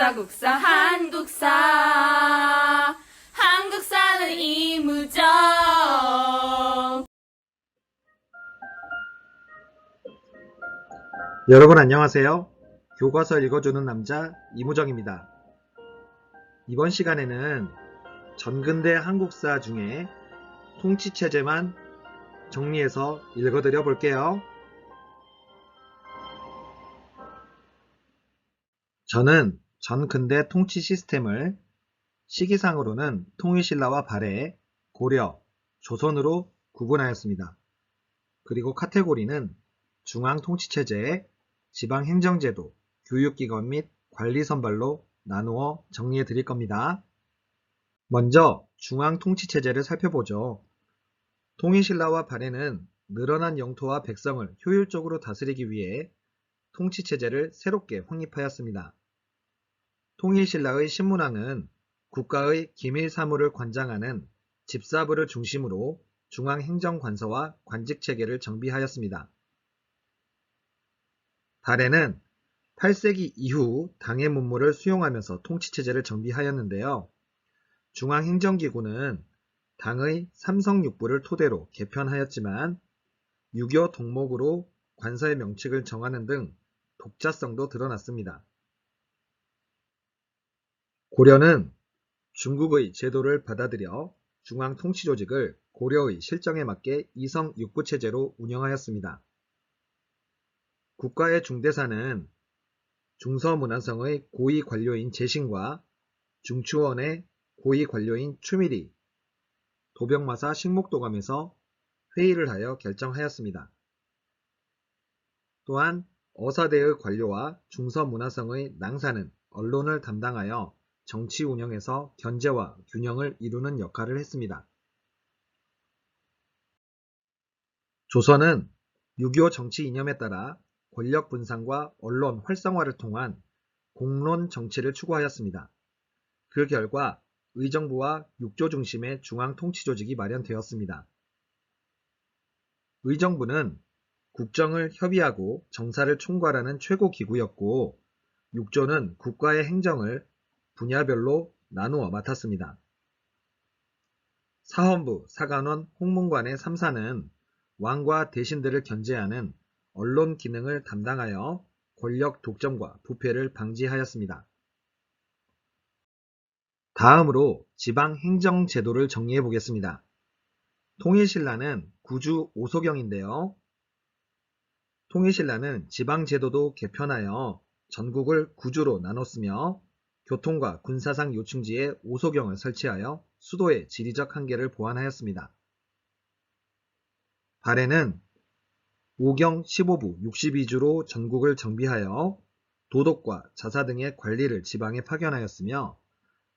국사 한국사는 이무적. 여러분 안녕하세요. 교과서 읽어주는 남자 이무정입니다. 이번 시간에는 전근대 한국사 중에 통치체제만 정리해서 읽어드려 볼게요. 저는 전근대 통치 시스템을 시기상으로는 통일신라와 발해, 고려, 조선으로 구분하였습니다. 그리고 카테고리는 중앙통치체제, 지방행정제도, 교육기관 및 관리선발로 나누어 정리해 드릴 겁니다. 먼저 중앙통치체제를 살펴보죠. 통일신라와 발해는 늘어난 영토와 백성을 효율적으로 다스리기 위해 통치체제를 새롭게 확립하였습니다. 통일신라의 신문왕은 국가의 기밀사무를 관장하는 집사부를 중심으로 중앙행정관서와 관직체계를 정비하였습니다. 발해는 8세기 이후 당의 문물을 수용하면서 통치체제를 정비하였는데요. 중앙행정기구는 당의 삼성육부를 토대로 개편하였지만 유교 동목으로 관서의 명칭을 정하는 등 독자성도 드러났습니다. 고려는 중국의 제도를 받아들여 중앙통치조직을 고려의 실정에 맞게 이성육부체제로 운영하였습니다. 국가의 중대사는 중서문화성의 고위관료인 제신과 중추원의 고위관료인 추밀이 도병마사 식목도감에서 회의를 하여 결정하였습니다. 또한 어사대의 관료와 중서문화성의 낭사는 언론을 담당하여 정치 운영에서 견제와 균형을 이루는 역할을 했습니다. 조선은 유교 정치 이념에 따라 권력 분산과 언론 활성화를 통한 공론 정치를 추구하였습니다. 그 결과 의정부와 육조 중심의 중앙통치조직이 마련되었습니다. 의정부는 국정을 협의하고 정사를 총괄하는 최고기구였고 육조는 국가의 행정을 분야별로 나누어 맡았습니다. 사헌부, 사간원, 홍문관의 3사는 왕과 대신들을 견제하는 언론 기능을 담당하여 권력 독점과 부패를 방지하였습니다. 다음으로 지방행정제도를 정리해 보겠습니다. 통일신라는 구주 오소경인데요. 통일신라는 지방제도도 개편하여 전국을 구주로 나눴으며 교통과 군사상 요충지에 오소경을 설치하여 수도의 지리적 한계를 보완하였습니다. 발해는 오경 15부 62주로 전국을 정비하여 도독과 자사 등의 관리를 지방에 파견하였으며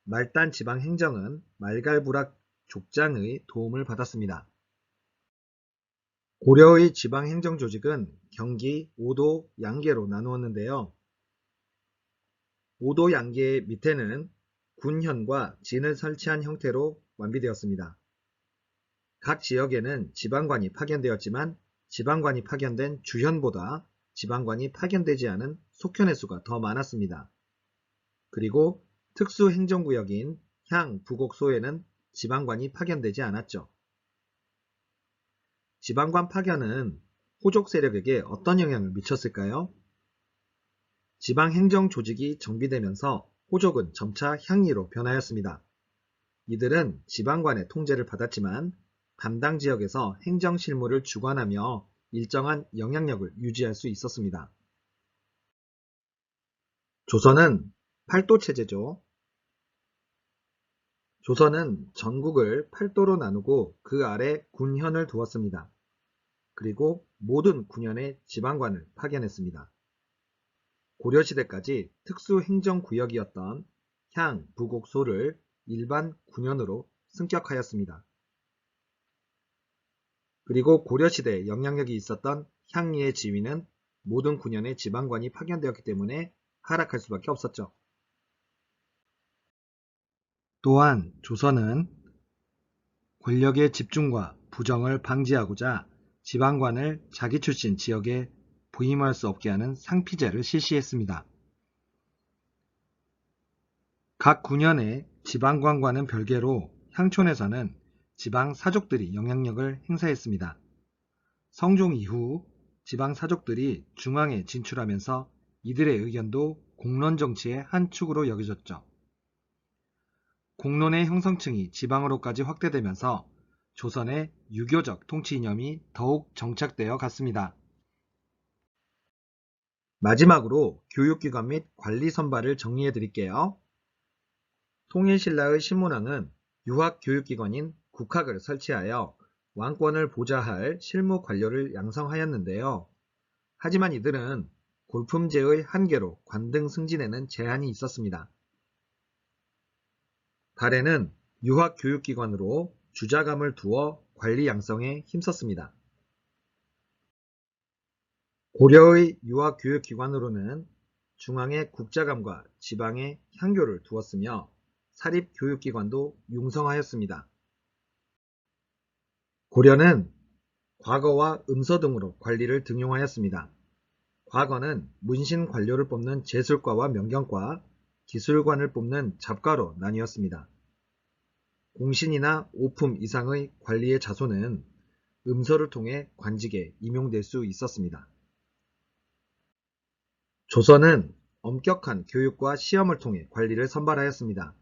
말단 지방행정은 말갈부락 족장의 도움을 받았습니다. 고려의 지방행정조직은 경기, 오도, 양계로 나누었는데요. 오도 양계 밑에는 군현과 진을 설치한 형태로 완비되었습니다. 각 지역에는 지방관이 파견되었지만 지방관이 파견된 주현보다 지방관이 파견되지 않은 속현의 수가 더 많았습니다. 그리고 특수행정구역인 향, 부곡소에는 지방관이 파견되지 않았죠. 지방관 파견은 호족 세력에게 어떤 영향을 미쳤을까요? 지방행정조직이 정비되면서 호족은 점차 향리로 변하였습니다. 이들은 지방관의 통제를 받았지만 담당 지역에서 행정실무를 주관하며 일정한 영향력을 유지할 수 있었습니다. 조선은 팔도체제죠. 조선은 전국을 8도로 나누고 그 아래 군현을 두었습니다. 그리고 모든 군현에 지방관을 파견했습니다. 고려시대까지 특수행정구역이었던 향, 부곡, 소를 일반 군현으로 승격하였습니다. 그리고 고려시대에 영향력이 있었던 향리의 지위는 모든 군현에 지방관이 파견되었기 때문에 하락할 수밖에 없었죠. 또한 조선은 권력의 집중과 부정을 방지하고자 지방관을 자기 출신 지역에 부임할 수 없게 하는 상피제를 실시했습니다. 각 군현의 지방관과는 별개로 향촌에서는 지방사족들이 영향력을 행사했습니다. 성종 이후 지방사족들이 중앙에 진출하면서 이들의 의견도 공론 정치의 한 축으로 여겨졌죠. 공론의 형성층이 지방으로까지 확대되면서 조선의 유교적 통치 이념이 더욱 정착되어 갔습니다. 마지막으로 교육기관 및 관리 선발을 정리해 드릴게요. 통일신라의 신문왕은 유학교육기관인 국학을 설치하여 왕권을 보좌할 실무 관료를 양성하였는데요. 하지만 이들은 골품제의 한계로 관등 승진에는 제한이 있었습니다. 달에는 유학교육기관으로 주자감을 두어 관리 양성에 힘썼습니다. 고려의 유학교육기관으로는 중앙에 국자감과 지방에 향교를 두었으며 사립교육기관도 융성하였습니다. 고려는 과거와 음서 등으로 관리를 등용하였습니다. 과거는 문신 관료를 뽑는 제술과와 명경과, 기술관을 뽑는 잡과로 나뉘었습니다. 공신이나 오품 이상의 관리의 자손은 음서를 통해 관직에 임용될 수 있었습니다. 조선은 엄격한 교육과 시험을 통해 관리를 선발하였습니다.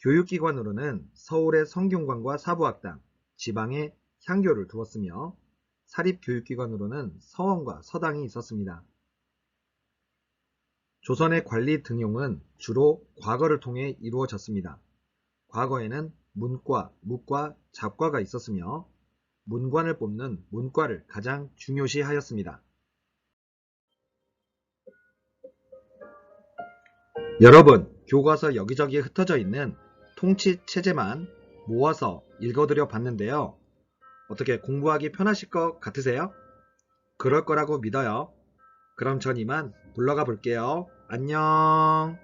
교육기관으로는 서울의 성균관과 사부학당, 지방에 향교를 두었으며 사립교육기관으로는 서원과 서당이 있었습니다. 조선의 관리 등용은 주로 과거를 통해 이루어졌습니다. 과거에는 문과, 묵과, 잡과가 있었으며 문관을 뽑는 문과를 가장 중요시하였습니다. 여러분, 교과서 여기저기 흩어져 있는 통치 체제만 모아서 읽어드려 봤는데요. 어떻게 공부하기 편하실 것 같으세요? 그럴 거라고 믿어요. 그럼 전 이만 물러가 볼게요. 안녕.